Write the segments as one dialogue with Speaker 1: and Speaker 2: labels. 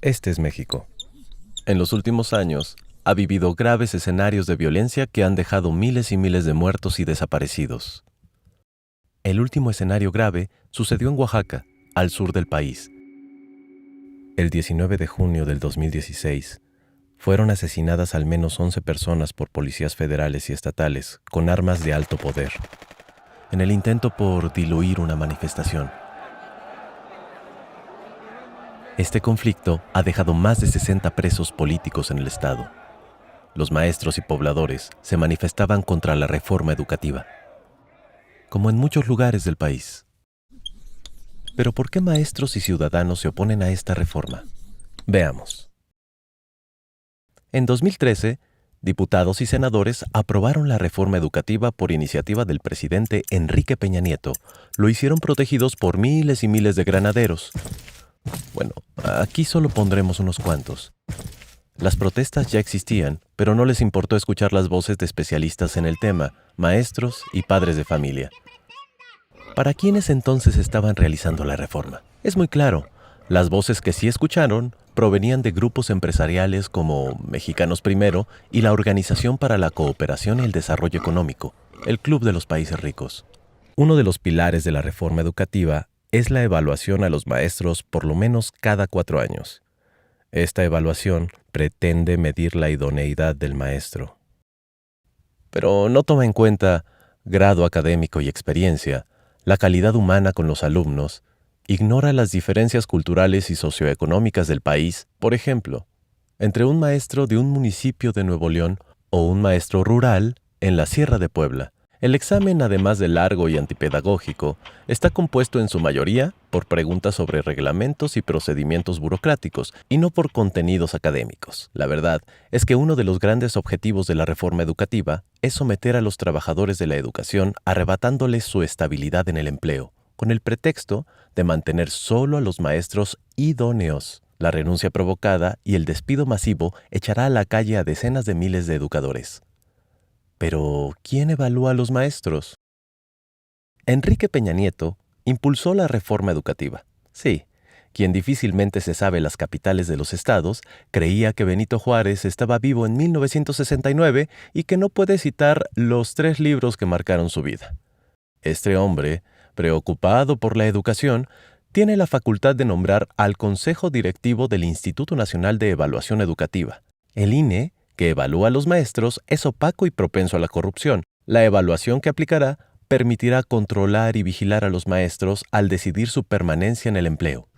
Speaker 1: Este es México. En los últimos años, ha vivido graves escenarios de violencia que han dejado miles y miles de muertos y desaparecidos. El último escenario grave sucedió en Oaxaca, al sur del país. El 19 de junio del 2016, fueron asesinadas al menos 11 personas por policías federales y estatales con armas de alto poder, en el intento por diluir una manifestación. Este conflicto ha dejado más de 60 presos políticos en el estado. Los maestros y pobladores se manifestaban contra la reforma educativa, como en muchos lugares del país. Pero ¿por qué maestros y ciudadanos se oponen a esta reforma? Veamos. En 2013, diputados y senadores aprobaron la reforma educativa por iniciativa del presidente Enrique Peña Nieto. Lo hicieron protegidos por miles y miles de granaderos. Bueno, aquí solo pondremos unos cuantos. Las protestas ya existían, pero no les importó escuchar las voces de especialistas en el tema, maestros y padres de familia. ¿Para quiénes entonces estaban realizando la reforma? Es muy claro, las voces que sí escucharon provenían de grupos empresariales como Mexicanos Primero y la Organización para la Cooperación y el Desarrollo Económico, el Club de los Países Ricos. Uno de los pilares de la reforma educativa es la evaluación a los maestros por lo menos cada 4 años. Esta evaluación pretende medir la idoneidad del maestro. Pero no toma en cuenta grado académico y experiencia, la calidad humana con los alumnos, ignora las diferencias culturales y socioeconómicas del país, por ejemplo, entre un maestro de un municipio de Nuevo León o un maestro rural en la Sierra de Puebla. El examen, además de largo y antipedagógico, está compuesto en su mayoría por preguntas sobre reglamentos y procedimientos burocráticos y no por contenidos académicos. La verdad es que uno de los grandes objetivos de la reforma educativa es someter a los trabajadores de la educación arrebatándoles su estabilidad en el empleo, con el pretexto de mantener solo a los maestros idóneos. La renuncia provocada y el despido masivo echará a la calle a decenas de miles de educadores. Pero, ¿quién evalúa a los maestros? Enrique Peña Nieto impulsó la reforma educativa. Sí, quien difícilmente se sabe las capitales de los estados, creía que Benito Juárez estaba vivo en 1969 y que no puede citar los 3 libros que marcaron su vida. Este hombre, preocupado por la educación, tiene la facultad de nombrar al Consejo Directivo del Instituto Nacional de Evaluación Educativa. El INE, que evalúa a los maestros, es opaco y propenso a la corrupción. La evaluación que aplicará permitirá controlar y vigilar a los maestros al decidir su permanencia en el empleo.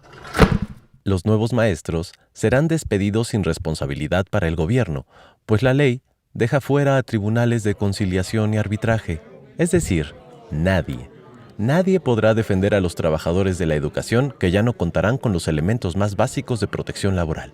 Speaker 1: Los nuevos maestros serán despedidos sin responsabilidad para el gobierno, pues la ley deja fuera a tribunales de conciliación y arbitraje. Es decir, nadie podrá defender a los trabajadores de la educación que ya no contarán con los elementos más básicos de protección laboral.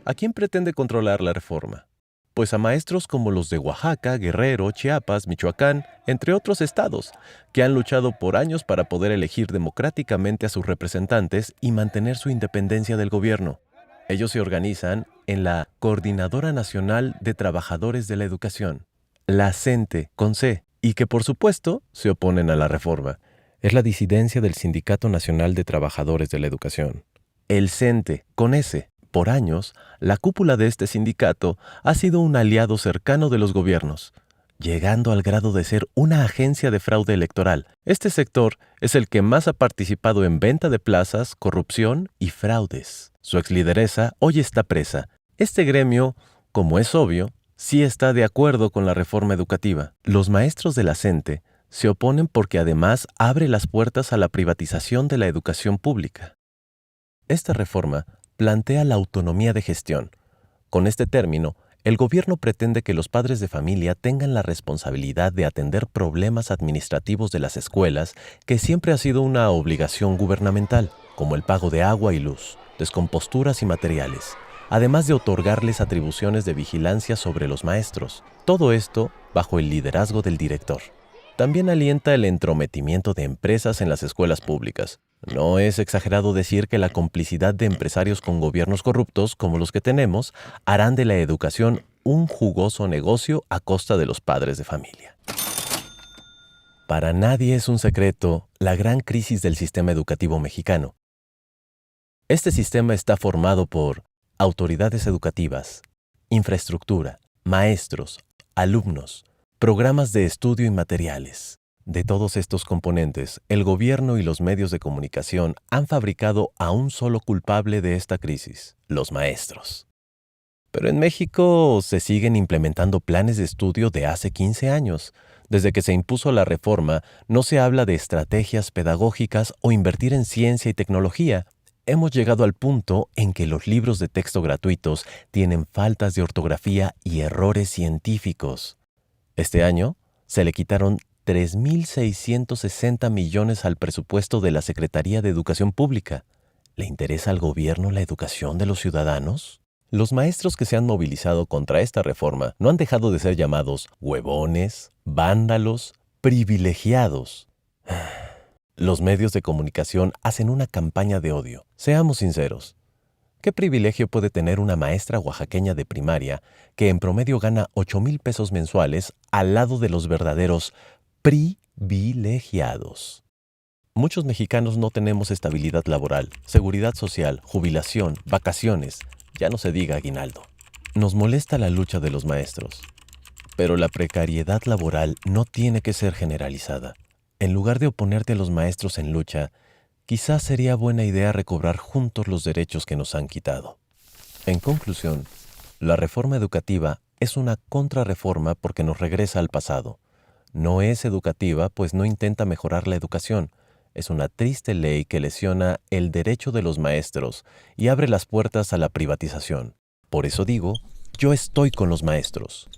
Speaker 1: ¿A quién pretende controlar la reforma? Pues a maestros como los de Oaxaca, Guerrero, Chiapas, Michoacán, entre otros estados, que han luchado por años para poder elegir democráticamente a sus representantes y mantener su independencia del gobierno. Ellos se organizan en la Coordinadora Nacional de Trabajadores de la Educación, la CENTE, con C, y que por supuesto se oponen a la reforma. Es la disidencia del Sindicato Nacional de Trabajadores de la Educación, el CENTE, con S. Por años, la cúpula de este sindicato ha sido un aliado cercano de los gobiernos, llegando al grado de ser una agencia de fraude electoral. Este sector es el que más ha participado en venta de plazas, corrupción y fraudes. Su exlideresa hoy está presa. Este gremio, como es obvio, sí está de acuerdo con la reforma educativa. Los maestros de la CENTE se oponen porque además abre las puertas a la privatización de la educación pública. Esta reforma plantea la autonomía de gestión. Con este término, el gobierno pretende que los padres de familia tengan la responsabilidad de atender problemas administrativos de las escuelas, que siempre ha sido una obligación gubernamental, como el pago de agua y luz, descomposturas y materiales, además de otorgarles atribuciones de vigilancia sobre los maestros. Todo esto bajo el liderazgo del director. También alienta el entrometimiento de empresas en las escuelas públicas. No es exagerado decir que la complicidad de empresarios con gobiernos corruptos, como los que tenemos, harán de la educación un jugoso negocio a costa de los padres de familia. Para nadie es un secreto la gran crisis del sistema educativo mexicano. Este sistema está formado por autoridades educativas, infraestructura, maestros, alumnos, programas de estudio y materiales. De todos estos componentes, el gobierno y los medios de comunicación han fabricado a un solo culpable de esta crisis: los maestros. Pero en México se siguen implementando planes de estudio de hace 15 años. Desde que se impuso la reforma, no se habla de estrategias pedagógicas o invertir en ciencia y tecnología. Hemos llegado al punto en que los libros de texto gratuitos tienen faltas de ortografía y errores científicos. Este año se le quitaron 3.660 millones al presupuesto de la Secretaría de Educación Pública. ¿Le interesa al gobierno la educación de los ciudadanos? Los maestros que se han movilizado contra esta reforma no han dejado de ser llamados huevones, vándalos, privilegiados. Los medios de comunicación hacen una campaña de odio. Seamos sinceros. ¿Qué privilegio puede tener una maestra oaxaqueña de primaria que en promedio gana 8,000 pesos mensuales al lado de los verdaderos privilegiados? Muchos mexicanos no tenemos estabilidad laboral, seguridad social, jubilación, vacaciones, ya no se diga aguinaldo. Nos molesta la lucha de los maestros, pero la precariedad laboral no tiene que ser generalizada. En lugar de oponerte a los maestros en lucha, quizás sería buena idea recobrar juntos los derechos que nos han quitado. En conclusión, la reforma educativa es una contrarreforma porque nos regresa al pasado. No es educativa, pues no intenta mejorar la educación. Es una triste ley que lesiona el derecho de los maestros y abre las puertas a la privatización. Por eso digo, yo estoy con los maestros.